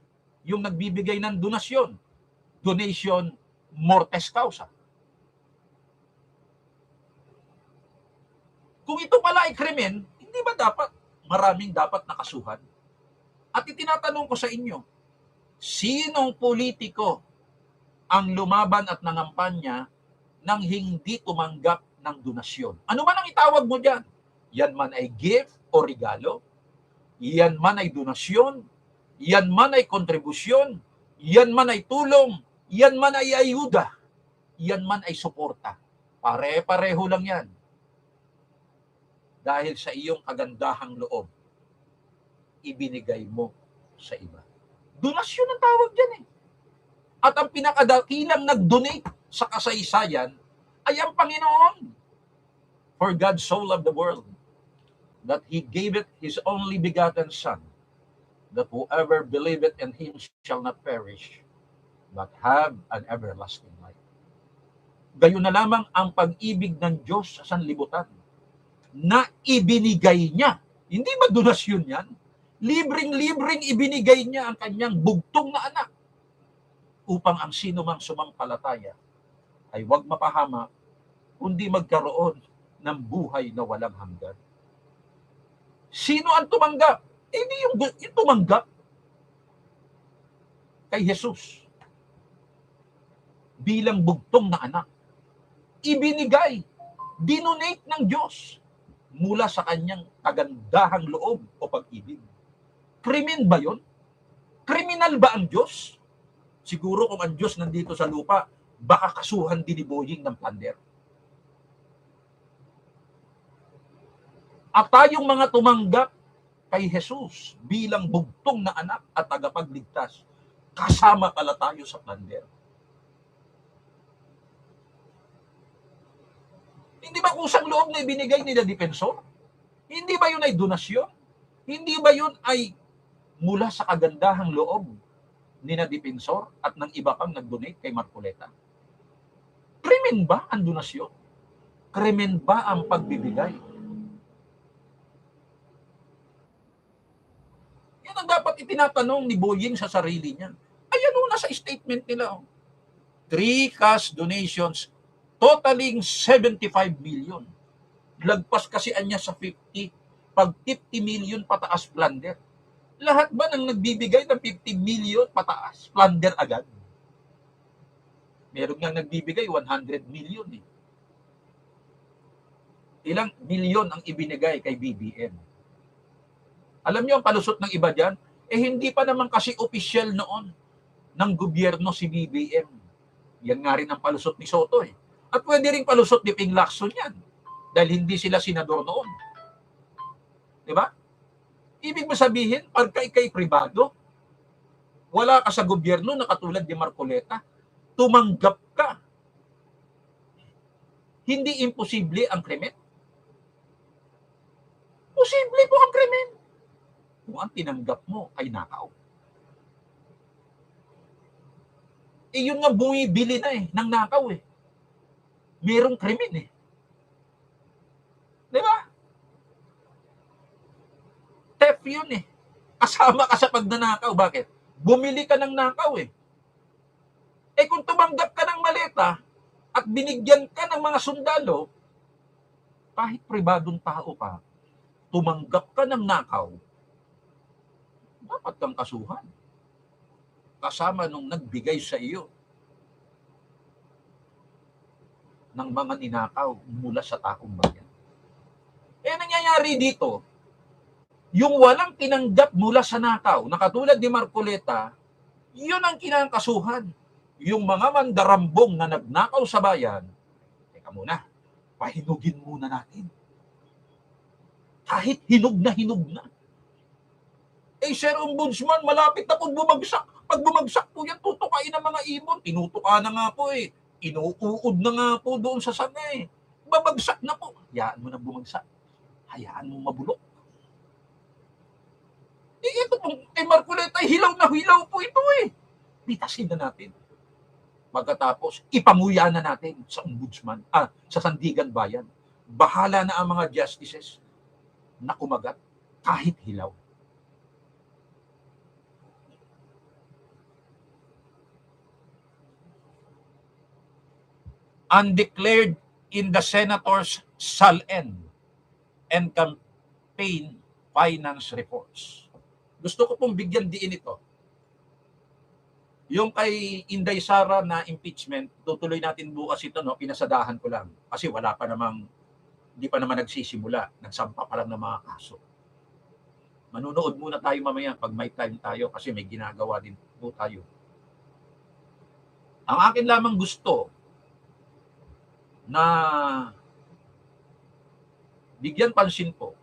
yung nagbibigay ng donasyon. Donation mortis causa. Kung ito pala ay krimen, hindi ba dapat maraming dapat nakasuhan? At itinatanong ko sa inyo, sinong politiko ang lumaban at nangampanya nang hindi tumanggap ng donasyon? Ano man ang itawag mo dyan? Yan man ay gift o regalo, yan man ay donasyon, yan man ay kontribusyon, yan man ay tulong, yan man ay ayuda, yan man ay suporta. Pare-pareho lang yan. Dahil sa iyong kagandahang loob, ibinigay mo sa iba. Donasyon ang tawag dyan eh. At ang pinakadakilang nag-donate sa kasaysayan ay ang Panginoon. For God so loved the world that He gave it His only begotten Son, that whoever believeth in Him shall not perish, but have an everlasting life. Gayon na lamang ang pag-ibig ng Diyos sa sanlibutan na ibinigay niya. Hindi ba donasyon yan? Libreng-libreng ibinigay niya ang kanyang bugtong na anak upang ang sino mang sumampalataya ay huwag mapahama, kundi magkaroon ng buhay na walang hanggan. Sino ang tumanggap? Hindi yung tumanggap kay Jesus bilang bugtong na anak. Ibinigay, dinonate ng Diyos mula sa kanyang kagandahang loob o pag-ibig. Krimen ba yun? Kriminal ba ang Diyos? Siguro kung ang Diyos nandito sa lupa, baka kasuhan din ni Boying ng plunder. At tayong mga tumanggap kay Jesus bilang bugtong na anak at tagapagligtas, kasama pala tayo sa plunder. Hindi ba kusang loob na ibinigay nila depensor? Hindi ba yun ay donasyon? Hindi ba yun ay mula sa kagandahang loob ni na depensor at ng iba pang nag-donate kay Marcoleta? Krimen ba ang donasyon? Krimen ba ang pagbibigay? Yan ang dapat itinatanong ni Boying sa sarili niya. Ayan o, nasa statement nila. 3 cash donations totaling 75 million. Lagpas kasi anya sa 50. Pag 50 million pataas, plunder. Lahat ba nang nagbibigay ng 50 million pataas, plunder agad? Meron nga nagbibigay 100 million eh. Ilang milyon ang ibinigay kay BBM? Alam niyo ang palusot ng iba dyan? Hindi pa naman kasi opisyal noon ng gobyerno si BBM. Yan nga rin ang palusot ni Soto eh. At pwede rin palusot ni Ping Lacson yan. Dahil hindi sila senador noon. Di ba? Ibig mo sabihin, pagka ikay pribado, wala ka sa gobyerno na katulad ni Marcoleta, tumanggap ka. Hindi imposible ang krimen. Posible po ang krimen. Kung ang tinanggap mo ay nakaw. Yun nga bumibili na ng nakaw eh. Merong krimen eh. Di ba? Theft yun eh. Kasama ka sa pagnanakaw. Bakit? Bumili ka ng nakaw eh. Kung tumanggap ka ng maleta at binigyan ka ng mga sundalo, kahit pribadong tao pa, tumanggap ka ng nakaw, dapat kang kasuhan. Kasama nung nagbigay sa iyo ng mga ninakaw mula sa taong bayan. Nangyayari dito, yung walang tinanggap mula sa nakaw, na katulad ni Marcoleta, yun ang kinakasuhan. Yung mga mandarambong na nagnakaw sa bayan, teka muna, pahinugin muna natin. Kahit hinog na. Sir Ombudsman, malapit na po bumagsak. Pag bumagsak po yan, tutukain ng mga ibon. Tinutuka na nga po eh. Inuuod na nga po doon sa sanga eh. Babagsak na po. Hayaan mo na bumagsak. Hayaan mo mabulok. Ito pong Marcoleta, hilaw na hilaw po ito eh. pitasin na natin. Pagkatapos, ipamuya na natin sa ombudsman, sa Sandigan Bayan. Bahala na ang mga justices na kumagat kahit hilaw. Undeclared in the senators' SALN and campaign finance reports. Gusto ko pong bigyan diin ito. Yung kay Inday Sara na impeachment, tutuloy natin bukas ito, no? Pinasadahan ko lang. Kasi wala pa namang, hindi pa naman nagsisimula. Nagsampa pa lang ng mga kaso. Manunood muna tayo mamaya pag may time tayo kasi may ginagawa din po tayo. Ang akin lamang gusto na bigyan pansin po,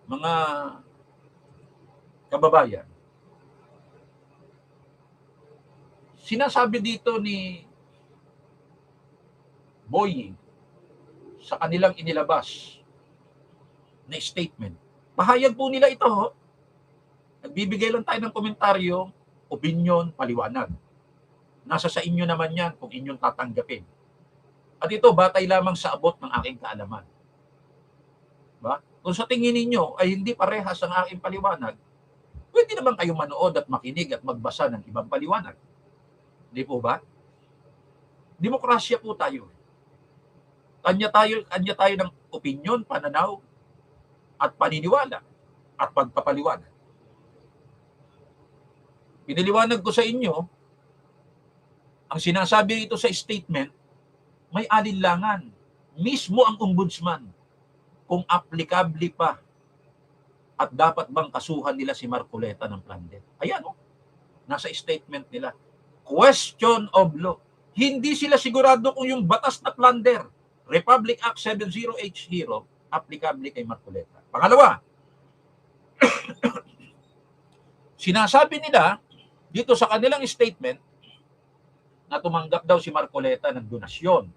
mga kababayan, sinasabi dito ni Boying sa kanilang inilabas na statement. Pahayag po nila ito. Nagbibigay lang tayo ng komentaryo, opinion, paliwanag. Nasa sa inyo naman yan kung inyong tatanggapin. At ito, batay lamang sa abot ng aking kaalaman. Ba? Kung sa tingin ninyo ay hindi parehas ang aking paliwanag, pwede naman kayo manood at makinig at magbasa ng ibang paliwanag. Hindi po ba? Demokrasya po tayo. Kanya tayo ng opinion, pananaw, at paniniwala, at pagpapaliwanag. Piniliwanag ko sa inyo, ang sinasabi ito sa statement, may alinlangan. Mismo ang ombudsman, kung applicable pa, at dapat bang kasuhan nila si Marcoleta ng plunder. Ayan, nasa statement nila. Question of law. Hindi sila sigurado kung yung batas na plunder, Republic Act 70H0, applicable kay Marcoleta. Pangalawa, sinasabi nila dito sa kanilang statement na tumanggap daw si Marcoleta ng donasyon,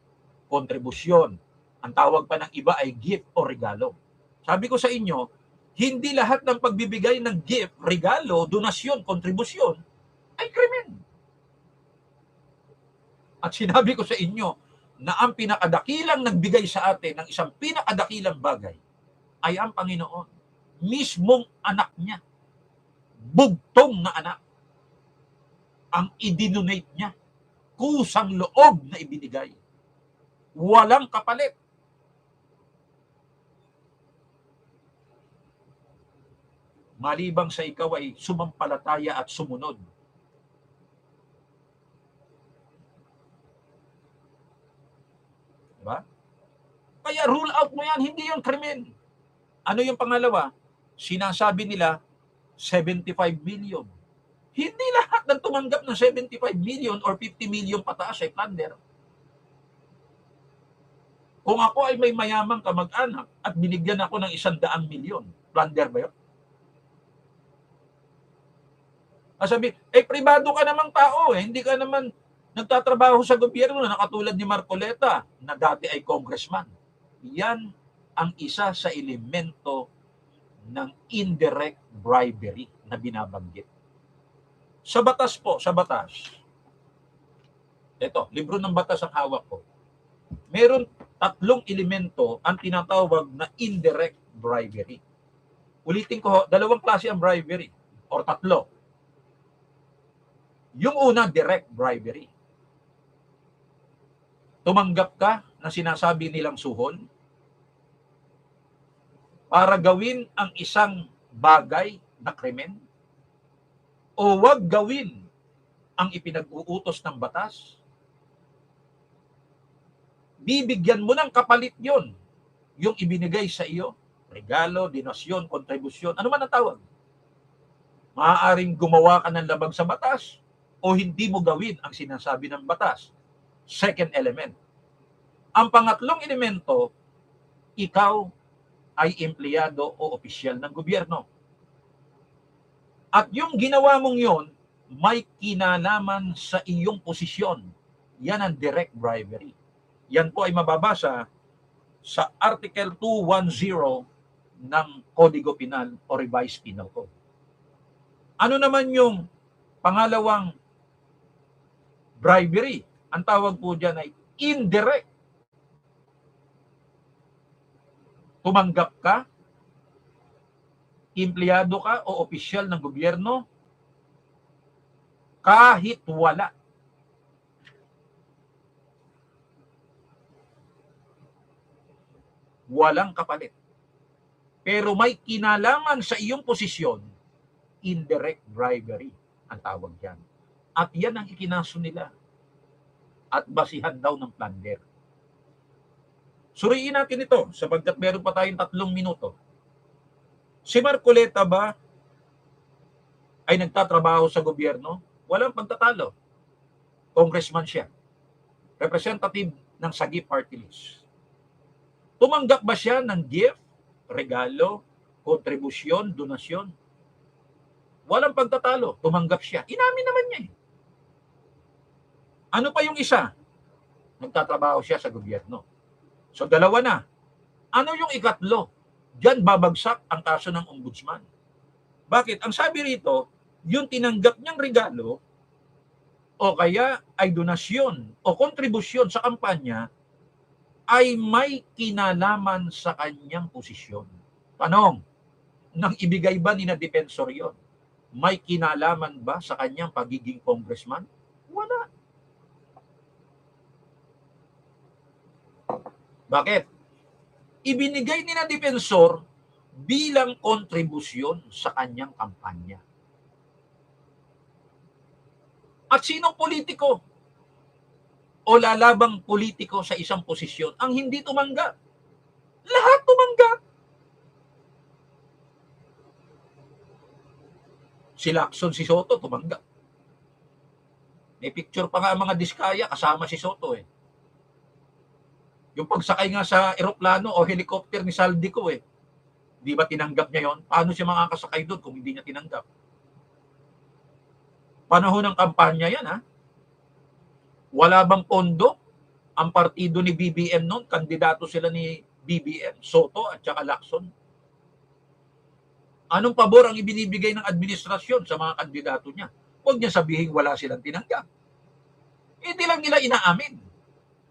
kontribusyon. Ang tawag pa ng iba ay gift o regalo. Sabi ko sa inyo, hindi lahat ng pagbibigay ng gift, regalo, donasyon, kontribusyon ay krimen. At sinabi ko sa inyo na ang pinakadakilang nagbigay sa atin ng isang pinakadakilang bagay ay ang Panginoon. Mismong anak niya, bugtong na anak, ang idinonate niya, kusang loob na ibinigay. Walang kapalit. Malibang sa ikaw ay sumampalataya at sumunod. Diba? Kaya rule out mo yan, hindi yung krimen. Ano yung pangalawa? Sinasabi nila 75 million. Hindi lahat ng tumanggap ng 75 million or 50 million pataas ay plunder. Kung ako ay may mayamang kamag-anak at binigyan ako ng 100 milyon, plunder ba yun? Sabi, pribado ka namang tao, hindi ka naman nagtatrabaho sa gobyerno na katulad ni Marcoleta na dati ay congressman. Yan ang isa sa elemento ng indirect bribery na binabanggit. Sa batas po, sa batas. Ito, libro ng batas ang hawak ko. Meron 3 elemento ang tinatawag na indirect bribery. Ulitin ko, 2 klase ang bribery or 3. Yung una, direct bribery. Tumanggap ka na sinasabi nilang suhol para gawin ang isang bagay na krimen o wag gawin ang ipinag-uutos ng batas. Bibigyan mo ng kapalit yon, yung ibinigay sa iyo, regalo, donasyon, kontribusyon, ano man ang tawag. Maaaring gumawa ka ng labag sa batas o hindi mo gawin ang sinasabi ng batas. Second element. Ang pangatlong elemento, ikaw ay empleyado o opisyal ng gobyerno. At yung ginawa mong yon, may kinalaman sa iyong posisyon. Yan ang direct bribery. Yan po ay mababasa sa Article 210 ng Kodigo Penal o Revised Penal Code. Ano naman yung Pangalawang, bribery. Ang tawag po dyan ay indirect. Tumanggap ka, empleyado ka o opisyal ng gobyerno, kahit wala. Walang kapalit. Pero may kinalaman sa iyong posisyon, indirect bribery ang tawag yan. At yan ang ikinaso nila. At basihan daw ng plunder. Suriin natin ito sapagkat meron pa tayong 3 minuto. Si Marcoleta ba ay nagtatrabaho sa gobyerno? Walang pagtatalo. Congressman siya. Representative ng Sagip Party List. Tumanggap ba siya ng gift, regalo, kontribusyon, donasyon? Walang pagtatalo. Tumanggap siya. Inamin naman niya eh. Ano pa yung isa? Nagtatrabaho siya sa gobyerno. So 2 na. Ano yung ikatlo? Diyan babagsak ang kaso ng ombudsman. Bakit? Ang sabi rito, yung tinanggap niyang regalo o kaya ay donasyon o kontribusyon sa kampanya ay may kinalaman sa kanyang posisyon. Tanong, nang ibigay ba ni na defensor yon? May kinalaman ba sa kanyang pagiging congressman? Wala. Bakit? Ibinigay ni na defensor bilang kontribusyon sa kanyang kampanya. At sinong politiko o lalabang politiko sa isang posisyon ang hindi tumanggap? Lahat tumanggap. Si Lacson, si Soto, tumanggap. May picture pa nga mga Diskaya, kasama si Soto eh. Yung pagsakay nga sa eroplano o helicopter ni Saldico eh. Di ba tinanggap niya yon? Paano siya makakasakay doon kung hindi niya tinanggap? Panahon ng kampanya yan ha. Wala bang pondo? Ang partido ni BBM noon, kandidato sila ni BBM, Soto at saka Lacson. Anong pabor ang ibinibigay ng administrasyon sa mga kandidato niya? Huwag niya sabihin wala silang tinanggap. Hindi lang nila inaamin.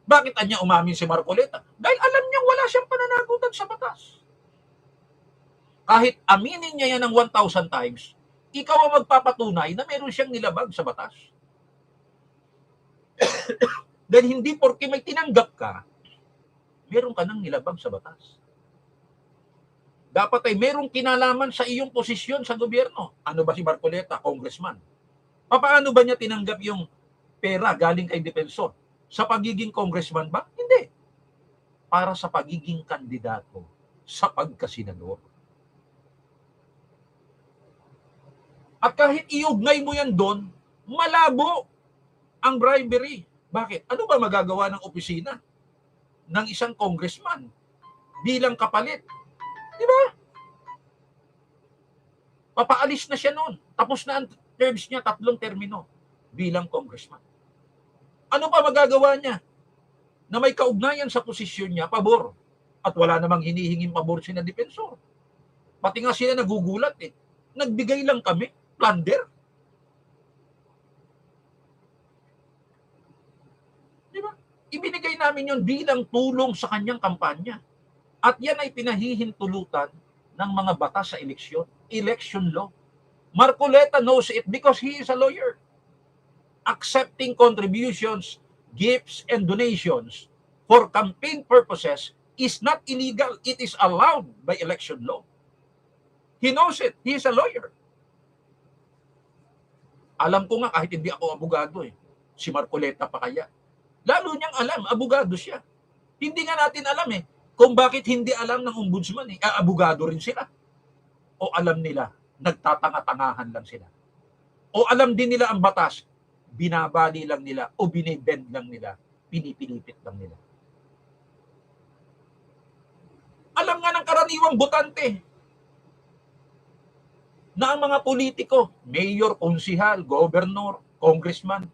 Bakit anya umamin si Marcoleta? Dahil alam niyang wala siyang pananagutan sa batas. Kahit aminin niya yan ng 1,000 times, ikaw ang magpapatunay na meron siyang nilabag sa batas. Dahil hindi porke may tinanggap ka, meron ka nang nilabag sa batas. Dapat ay merong kinalaman sa iyong posisyon sa gobyerno. Ano ba si Marcoleta? Congressman. Paano ba niya tinanggap yung pera galing kay defensor? Sa pagiging congressman ba? Hindi. Para sa pagiging kandidato sa pagkasenador. At kahit iugnay mo yan doon, malabo ang bribery. Bakit? Ano ba magagawa ng opisina ng isang congressman bilang kapalit? Di ba? Papaalis na siya noon. Tapos na ang terms niya, 3 termino bilang congressman. Ano pa magagawa niya na may kaugnayan sa posisyon niya, pabor? At wala namang hinihinging pabor sina defensor. Pati nga sila nagugulat eh. Nagbigay lang kami, plunder. Di ba? Ibinigay namin yon bilang tulong sa kanyang kampanya. At yan ay pinahihintulutan ng mga batas sa eleksyon. Election law. Marcoleta knows it because he is a lawyer. Accepting contributions, gifts, and donations for campaign purposes is not illegal. It is allowed by election law. He knows it. He is a lawyer. Alam ko nga kahit hindi ako abogado eh. Si Marcoleta pa kaya. Lalo niyang alam, abogado siya. Hindi nga natin alam eh kung bakit hindi alam ng ombudsman eh. Abogado rin sila. O alam nila, nagtatanga-tangahan lang sila. O alam din nila ang batas, binabali lang nila o binibend lang nila, pinipilipit lang nila. Alam nga ng karaniwang botante na ang mga politiko, mayor, konsihal, governor, congressman,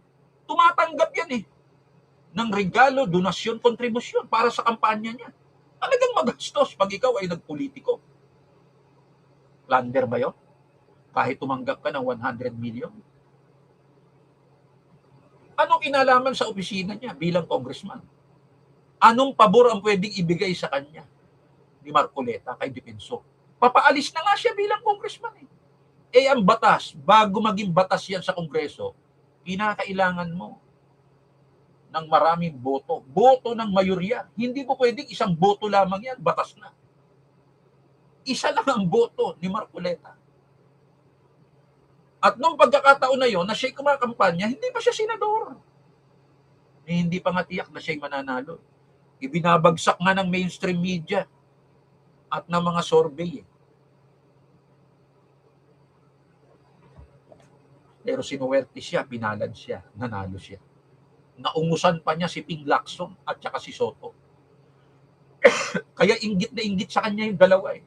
tumatanggap yan eh ng regalo, donasyon, kontribusyon para sa kampanya niya. Talagang magastos pag ikaw ay nagpolitiko. Plunder ba yun? Kahit tumanggap ka ng 100 million? Anong kinalaman sa opisina niya bilang congressman? Anong pabor ang pwedeng ibigay sa kanya ni Marcoleta kay Defensor? Papaalis na nga siya bilang congressman eh. Eh ang batas, bago maging batas yan sa Kongreso, kinakailangan mo ng maraming boto. Boto ng mayorya. Hindi mo pwedeng isang boto lamang yan, batas na. Isa lang ang boto ni Marcoleta. At nung pagkakataon na yon na siya'y kumakampanya, hindi pa siya senador. Eh, hindi pa nga tiyak na siya'y mananalo. Ibinabagsak nga ng mainstream media at ng mga survey. Pero sinuwerte siya, pinalad siya, nanalo siya. Naungusan pa niya si Ping Lacson at saka si Soto. Kaya inggit na inggit sa kanya yung dalawa eh.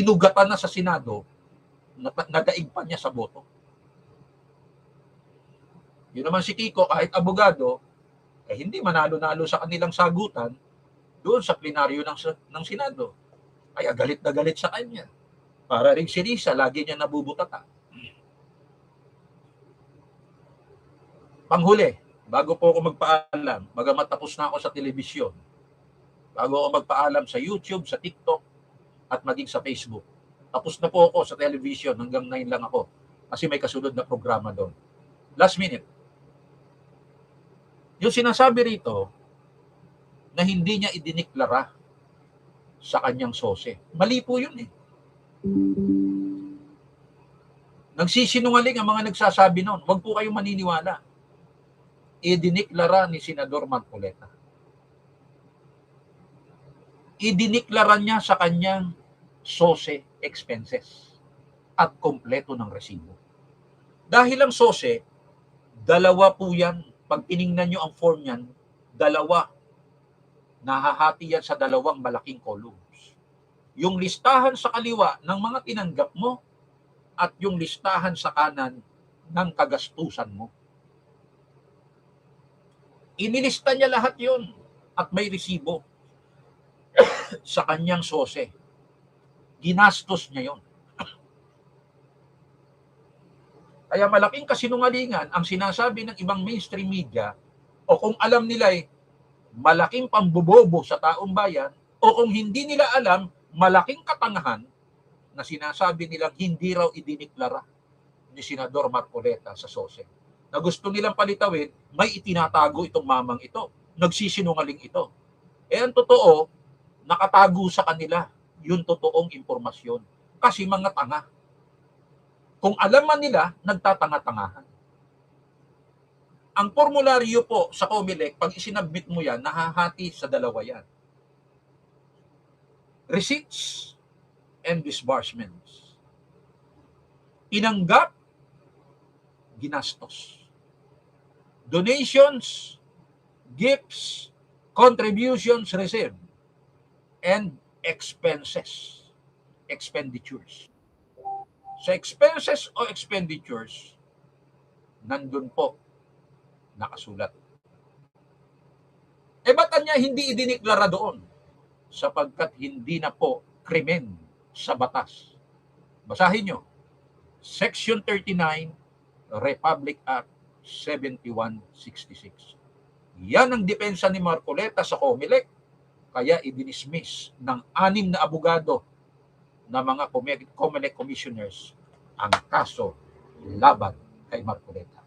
Inugatan na sa Senado, nadaig pa niya sa boto. Yun naman si Kiko, kahit abogado, eh hindi manalo-nalo sa kanilang sagutan doon sa plenaryo ng Senado. Kaya galit na galit sa kanya. Para rin si Risa, lagi niya nabubutata. Panghuli, bago po ako magpaalam, bagamat tapos na ako sa telebisyon, bago ako magpaalam sa YouTube, sa TikTok, at maging sa Facebook. Tapos na po ako sa television, hanggang 9 lang ako. Kasi may kasunod na programa doon. Last minute. Yung sinasabi rito, na hindi niya idiniklara sa kanyang sose. Mali po yun eh. Nagsisinungaling ang mga nagsasabi noon. Huwag po kayong maniniwala. Idiniklara ni Senador Marcoleta. Idiniklara niya sa kanyang SOSE expenses at kompleto ng resibo. Dahil ang SOSE, dalawa po yan. Pag tiningnan nyo ang form yan, dalawa. Nahahati yan sa dalawang malaking columns. Yung listahan sa kaliwa ng mga tinanggap mo at yung listahan sa kanan ng kagastusan mo. Inilista niya lahat yun at may resibo sa kanyang SOSE. Ginastos niya yun. Kaya malaking kasinungalingan ang sinasabi ng ibang mainstream media o kung alam nila ay malaking pambobobo sa taong bayan o kung hindi nila alam, malaking katangahan na sinasabi nilang hindi raw idiniklara ni Senador Marcoleta sa SOSE. Na gusto nilang palitawin, may itinatago itong mamang ito. Nagsisinungaling ito. Eh ang totoo, nakatago sa kanila yung totoong impormasyon. Kasi mga tanga. Kung alam man nila, nagtatanga-tangahan. Ang formularyo po sa COMELEC, pag isinabmit mo yan, nahahati sa dalawa yan. Receipts and disbursements. Tinanggap, ginastos. Donations, gifts, contributions received, and expenses, expenditures. Sa expenses o expenditures, nandun po nakasulat. Eh ba't niya hindi idiniklara doon? Sapagkat hindi na po krimen sa batas. Basahin nyo. Section 39, Republic Act 7166. Yan ang depensa ni Marcoleta sa COMELEC. Kaya idinismiss ng 6 na abogado na mga COMELEC commissioners ang kaso laban kay Marcoleta.